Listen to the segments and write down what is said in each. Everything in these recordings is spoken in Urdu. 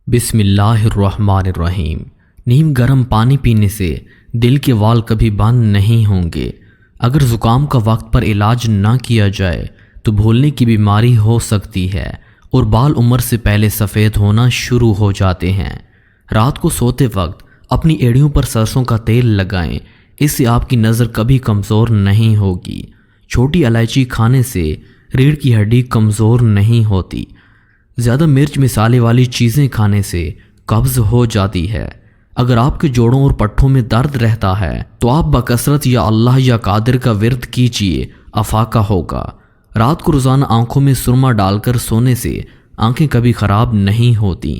بسم اللہ الرحمن الرحیم۔ نیم گرم پانی پینے سے دل کے وال کبھی بند نہیں ہوں گے۔ اگر زکام کا وقت پر علاج نہ کیا جائے تو بھولنے کی بیماری ہو سکتی ہے اور بال عمر سے پہلے سفید ہونا شروع ہو جاتے ہیں۔ رات کو سوتے وقت اپنی ایڑیوں پر سرسوں کا تیل لگائیں، اس سے آپ کی نظر کبھی کمزور نہیں ہوگی۔ چھوٹی الائچی کھانے سے ریڑھ کی ہڈی کمزور نہیں ہوتی۔ زیادہ مرچ مسالے والی چیزیں کھانے سے قبض ہو جاتی ہے۔ اگر آپ کے جوڑوں اور پٹھوں میں درد رہتا ہے تو آپ بکثرت یا اللہ یا قادر کا ورد کیجیے، افاقہ ہوگا۔ رات کو روزانہ آنکھوں میں سرما ڈال کر سونے سے آنکھیں کبھی خراب نہیں ہوتی۔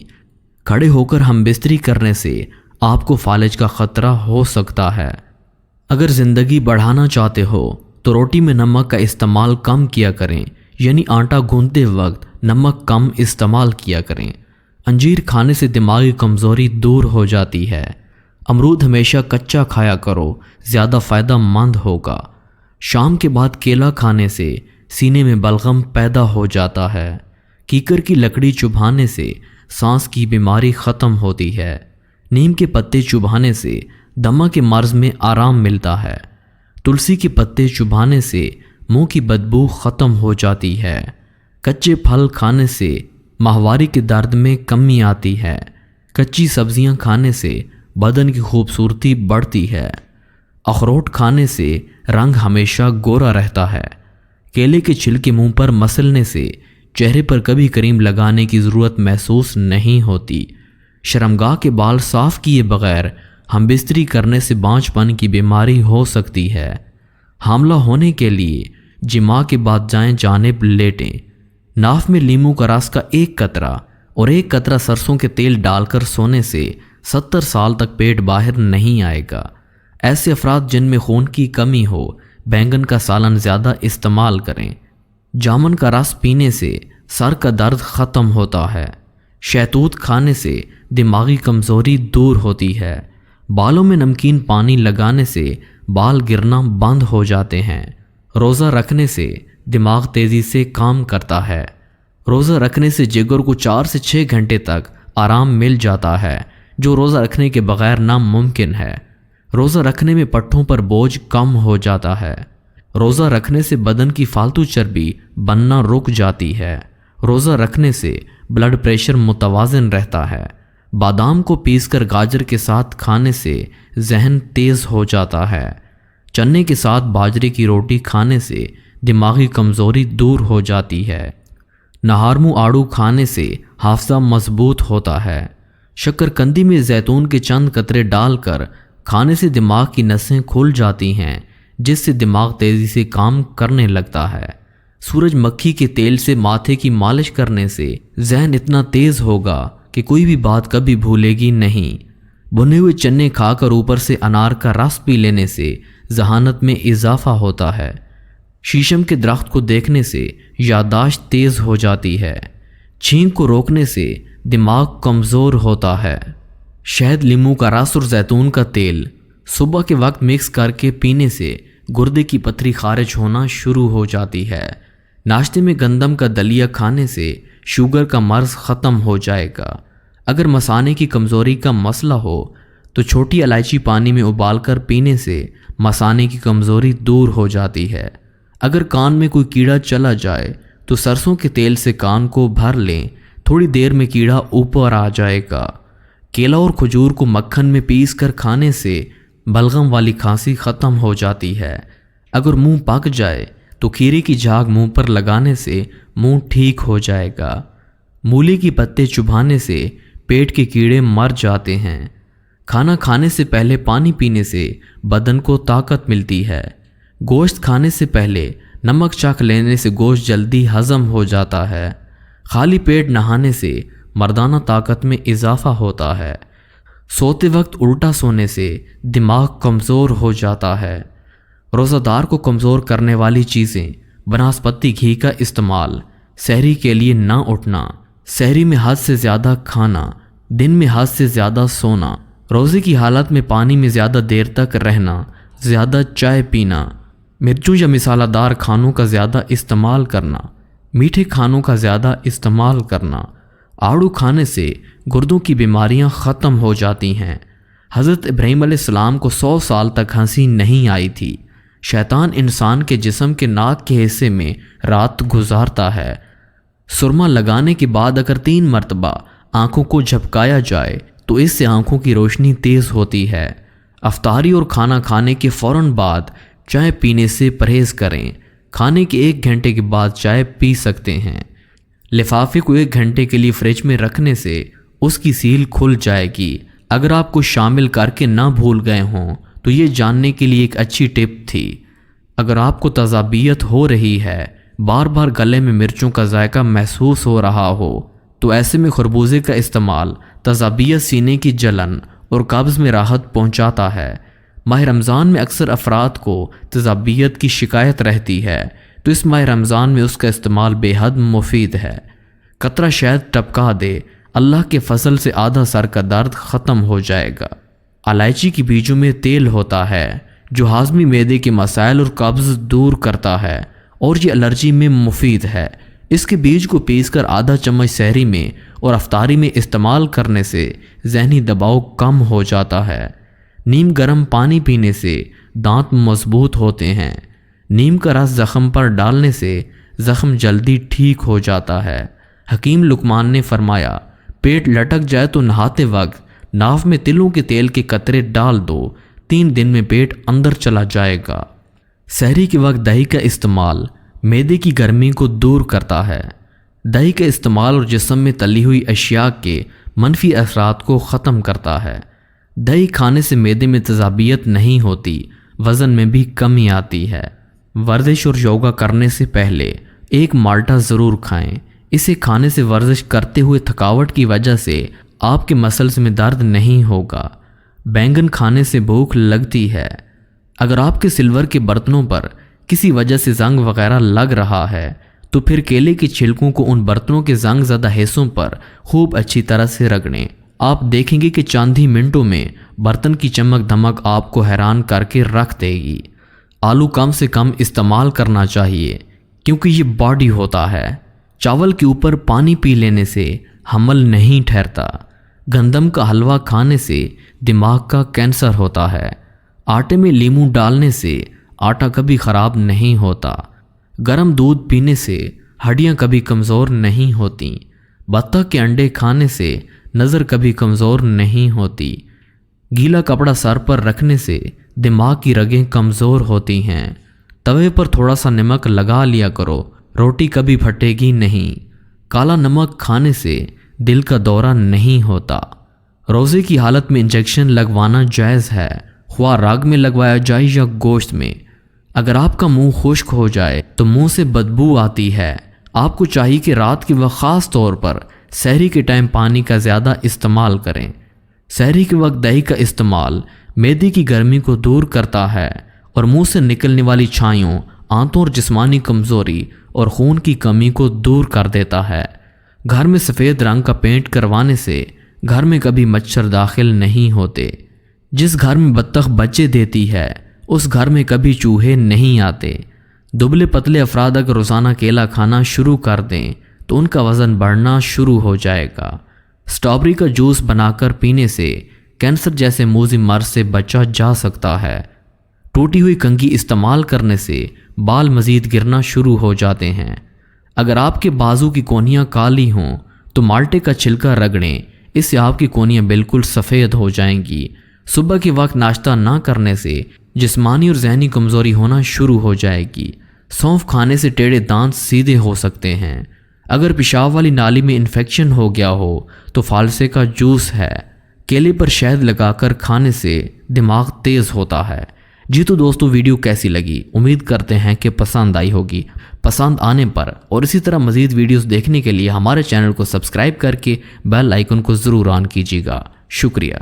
کھڑے ہو کر ہم بستری کرنے سے آپ کو فالج کا خطرہ ہو سکتا ہے۔ اگر زندگی بڑھانا چاہتے ہو تو روٹی میں نمک کا استعمال کم کیا کریں، یعنی آٹا گوندتے وقت نمک کم استعمال کیا کریں۔ انجیر کھانے سے دماغی کمزوری دور ہو جاتی ہے۔ امرود ہمیشہ کچا کھایا کرو، زیادہ فائدہ مند ہوگا۔ شام کے بعد کیلا کھانے سے سینے میں بلغم پیدا ہو جاتا ہے۔ کیکر کی لکڑی چبھانے سے سانس کی بیماری ختم ہوتی ہے۔ نیم کے پتے چبھانے سے دمہ کے مرض میں آرام ملتا ہے۔ تلسی کے پتے چبھانے سے منہ کی بدبو ختم ہو جاتی ہے۔ کچے پھل کھانے سے ماہواری کے درد میں کمی آتی ہے۔ کچی سبزیاں کھانے سے بدن کی خوبصورتی بڑھتی ہے۔ اخروٹ کھانے سے رنگ ہمیشہ گورا رہتا ہے۔ کیلے کے چھلکے منہ پر مسلنے سے چہرے پر کبھی کریم لگانے کی ضرورت محسوس نہیں ہوتی۔ شرمگاہ کے بال صاف کیے بغیر ہم بستری کرنے سے بانجھ پن کی بیماری ہو سکتی ہے۔ حاملہ ہونے کے لیے جماع کے بعد دائیں جانب لیٹیں۔ ناف میں لیموں کا رس کا ایک قطرہ اور ایک قطرہ سرسوں کے تیل ڈال کر سونے سے 70 سال تک پیٹ باہر نہیں آئے گا۔ ایسے افراد جن میں خون کی کمی ہو بینگن کا سالن زیادہ استعمال کریں۔ جامن کا رس پینے سے سر کا درد ختم ہوتا ہے۔ شہتوت کھانے سے دماغی کمزوری دور ہوتی ہے۔ بالوں میں نمکین پانی لگانے سے بال گرنا بند ہو جاتے ہیں۔ روزہ رکھنے سے دماغ تیزی سے کام کرتا ہے۔ روزہ رکھنے سے جگر کو 4 سے 6 گھنٹے تک آرام مل جاتا ہے، جو روزہ رکھنے کے بغیر ناممکن ہے۔ روزہ رکھنے میں پٹھوں پر بوجھ کم ہو جاتا ہے۔ روزہ رکھنے سے بدن کی فالتو چربی بننا رک جاتی ہے۔ روزہ رکھنے سے بلڈ پریشر متوازن رہتا ہے۔ بادام کو پیس کر گاجر کے ساتھ کھانے سے ذہن تیز ہو جاتا ہے۔ چنے کے ساتھ باجرے کی روٹی کھانے سے دماغی کمزوری دور ہو جاتی ہے۔ نہارمو آڑو کھانے سے حافظہ مضبوط ہوتا ہے۔ شکرکندی میں زیتون کے چند قطرے ڈال کر کھانے سے دماغ کی نسیں کھل جاتی ہیں، جس سے دماغ تیزی سے کام کرنے لگتا ہے۔ سورج مکھی کے تیل سے ماتھے کی مالش کرنے سے ذہن اتنا تیز ہوگا کہ کوئی بھی بات کبھی بھولے گی نہیں۔ بھنے ہوئے چنے کھا کر اوپر سے انار کا رس پی لینے سے ذہانت میں اضافہ ہوتا ہے۔ شیشم کے درخت کو دیکھنے سے یادداشت تیز ہو جاتی ہے۔ چھینک کو روکنے سے دماغ کمزور ہوتا ہے۔ شہد، لیموں کا رس اور زیتون کا تیل صبح کے وقت مکس کر کے پینے سے گردے کی پتھری خارج ہونا شروع ہو جاتی ہے۔ ناشتے میں گندم کا دلیا کھانے سے شوگر کا مرض ختم ہو جائے گا۔ اگر مثانے کی کمزوری کا مسئلہ ہو تو چھوٹی الائچی پانی میں ابال کر پینے سے مثانے کی کمزوری دور ہو جاتی ہے۔ اگر کان میں کوئی کیڑا چلا جائے تو سرسوں کے تیل سے کان کو بھر لیں، تھوڑی دیر میں کیڑا اوپر آ جائے گا۔ کیلا اور کھجور کو مکھن میں پیس کر کھانے سے بلغم والی کھانسی ختم ہو جاتی ہے۔ اگر منہ پک جائے تو کھیرے کی جھاگ منہ پر لگانے سے منہ ٹھیک ہو جائے گا۔ مولی کی پتے چبھانے سے پیٹ کے کیڑے مر جاتے ہیں۔ کھانا کھانے سے پہلے پانی پینے سے بدن کو طاقت ملتی ہے۔ گوشت کھانے سے پہلے نمک چکھ لینے سے گوشت جلدی ہضم ہو جاتا ہے۔ خالی پیٹ نہانے سے مردانہ طاقت میں اضافہ ہوتا ہے۔ سوتے وقت الٹا سونے سے دماغ کمزور ہو جاتا ہے۔ روزہ دار کو کمزور کرنے والی چیزیں: بناسپتی گھی کا استعمال، سحری کے لیے نہ اٹھنا، سحری میں حد سے زیادہ کھانا، دن میں حد سے زیادہ سونا، روزے کی حالت میں پانی میں زیادہ دیر تک رہنا، زیادہ چائے پینا، مرچوں یا مسالہ دار کھانوں کا زیادہ استعمال کرنا، میٹھے کھانوں کا زیادہ استعمال کرنا، آڑو کھانے سے گردوں کی بیماریاں ختم ہو جاتی ہیں۔ حضرت ابراہیم علیہ السلام کو 100 سال تک ہنسی نہیں آئی تھی۔ شیطان انسان کے جسم کے ناک کے حصے میں رات گزارتا ہے۔ سرما لگانے کے بعد اگر 3 مرتبہ آنکھوں کو جھپکایا جائے تو اس سے آنکھوں کی روشنی تیز ہوتی ہے۔ افطاری اور کھانا کھانے کے فوراً بعد چائے پینے سے پرہیز کریں۔ کھانے کے 1 گھنٹے کے بعد چائے پی سکتے ہیں۔ لفافے کو 1 گھنٹے کے لیے فریج میں رکھنے سے اس کی سیل کھل جائے گی۔ اگر آپ کو شامل کر کے نہ بھول گئے ہوں تو یہ جاننے کے لیے ایک اچھی ٹپ تھی۔ اگر آپ کو تذابیت ہو رہی ہے، بار بار گلے میں مرچوں کا ذائقہ محسوس ہو رہا ہو، تو ایسے میں خربوزے کا استعمال تذابیت، سینے کی جلن اور قبض میں راحت پہنچاتا ہے۔ ماہ رمضان میں اکثر افراد کو تذابیت کی شکایت رہتی ہے، تو اس ماہ رمضان میں اس کا استعمال بے حد مفید ہے۔ قطرہ شہد ٹپکا دے، اللہ کے فضل سے آدھا سر کا درد ختم ہو جائے گا۔ الائچی کی بیجوں میں تیل ہوتا ہے جو ہاضمی معدے کے مسائل اور قبض دور کرتا ہے اور یہ الرجی میں مفید ہے۔ اس کے بیج کو پیس کر آدھا چمچ سحری میں اور افطاری میں استعمال کرنے سے ذہنی دباؤ کم ہو جاتا ہے۔ نیم گرم پانی پینے سے دانت مضبوط ہوتے ہیں۔ نیم کا رس زخم پر ڈالنے سے زخم جلدی ٹھیک ہو جاتا ہے۔ حکیم لقمان نے فرمایا، پیٹ لٹک جائے تو نہاتے وقت ناف میں تلوں کے تیل کے قطرے ڈال دو، 3 دن میں پیٹ اندر چلا جائے گا۔ سحری کے وقت دہی کا استعمال معدے کی گرمی کو دور کرتا ہے۔ دہی کا استعمال اور جسم میں تلی ہوئی اشیاء کے منفی اثرات کو ختم کرتا ہے۔ دہی کھانے سے معدے میں تذابیت نہیں ہوتی، وزن میں بھی کمی آتی ہے۔ ورزش اور یوگا کرنے سے پہلے 1 مالٹا ضرور کھائیں۔ اسے کھانے سے ورزش کرتے ہوئے تھکاوٹ کی وجہ سے آپ کے مسلز میں درد نہیں ہوگا۔ بینگن کھانے سے بھوک لگتی ہے۔ اگر آپ کے سلور کے برتنوں پر کسی وجہ سے زنگ وغیرہ لگ رہا ہے تو پھر کیلے کے چھلکوں کو ان برتنوں کے زنگ زدہ حصوں پر خوب اچھی طرح سے رگڑیں۔ آپ دیکھیں گے کہ چند ہی منٹوں میں برتن کی چمک دھمک آپ کو حیران کر کے رکھ دے گی۔ آلو کم سے کم استعمال کرنا چاہیے کیونکہ یہ باڈی ہوتا ہے۔ چاول کے اوپر پانی پی لینے سے حمل نہیں ٹھہرتا۔ گندم کا حلوہ کھانے سے دماغ کا کینسر ہوتا ہے۔ آٹے میں لیموں ڈالنے سے آٹا کبھی خراب نہیں ہوتا۔ گرم دودھ پینے سے ہڈیاں کبھی کمزور نہیں ہوتی۔ بطخ کے انڈے کھانے سے نظر کبھی کمزور نہیں ہوتی۔ گیلا کپڑا سر پر رکھنے سے دماغ کی رگیں کمزور ہوتی ہیں۔ توے پر تھوڑا سا نمک لگا لیا کرو، روٹی کبھی پھٹے گی نہیں۔ کالا نمک کھانے سے دل کا دورہ نہیں ہوتا۔ روزے کی حالت میں انجیکشن لگوانا جائز ہے، خواہ راگ میں لگوایا جائے یا گوشت میں۔ اگر آپ کا منہ خشک ہو جائے تو منہ سے بدبو آتی ہے۔ آپ کو چاہیے کہ رات کے وقت خاص طور پر سحری کے ٹائم پانی کا زیادہ استعمال کریں۔ سحری کے وقت دہی کا استعمال معدے کی گرمی کو دور کرتا ہے اور منہ سے نکلنے والی چھائیوں، آنتوں اور جسمانی کمزوری اور خون کی کمی کو دور کر دیتا ہے۔ گھر میں سفید رنگ کا پینٹ کروانے سے گھر میں کبھی مچھر داخل نہیں ہوتے۔ جس گھر میں بطخ بچے دیتی ہے اس گھر میں کبھی چوہے نہیں آتے۔ دبلے پتلے افراد اگر روزانہ کیلا کھانا شروع کر دیں تو ان کا وزن بڑھنا شروع ہو جائے گا۔ اسٹرابری کا جوس بنا کر پینے سے کینسر جیسے موذی مرض سے بچا جا سکتا ہے۔ ٹوٹی ہوئی کنگھی استعمال کرنے سے بال مزید گرنا شروع ہو جاتے ہیں۔ اگر آپ کے بازو کی کونیاں کالی ہوں تو مالٹے کا چھلکا رگڑیں، اس سے آپ کی کونیاں بالکل سفید ہو جائیں گی۔ صبح کے وقت ناشتہ نہ کرنے سے جسمانی اور ذہنی کمزوری ہونا شروع ہو جائے گی۔ سونف کھانے سے ٹیڑھے دانت سیدھے ہو سکتے ہیں۔ اگر پیشاب والی نالی میں انفیکشن ہو گیا ہو تو فالسے کا جوس ہے۔ کیلے پر شہد لگا کر کھانے سے دماغ تیز ہوتا ہے۔ جی تو دوستو، ویڈیو کیسی لگی؟ امید کرتے ہیں کہ پسند آئی ہوگی۔ پسند آنے پر اور اسی طرح مزید ویڈیوز دیکھنے کے لیے ہمارے چینل کو سبسکرائب کر کے بیل آئیکن کو ضرور آن کیجیے گا۔ شکریہ۔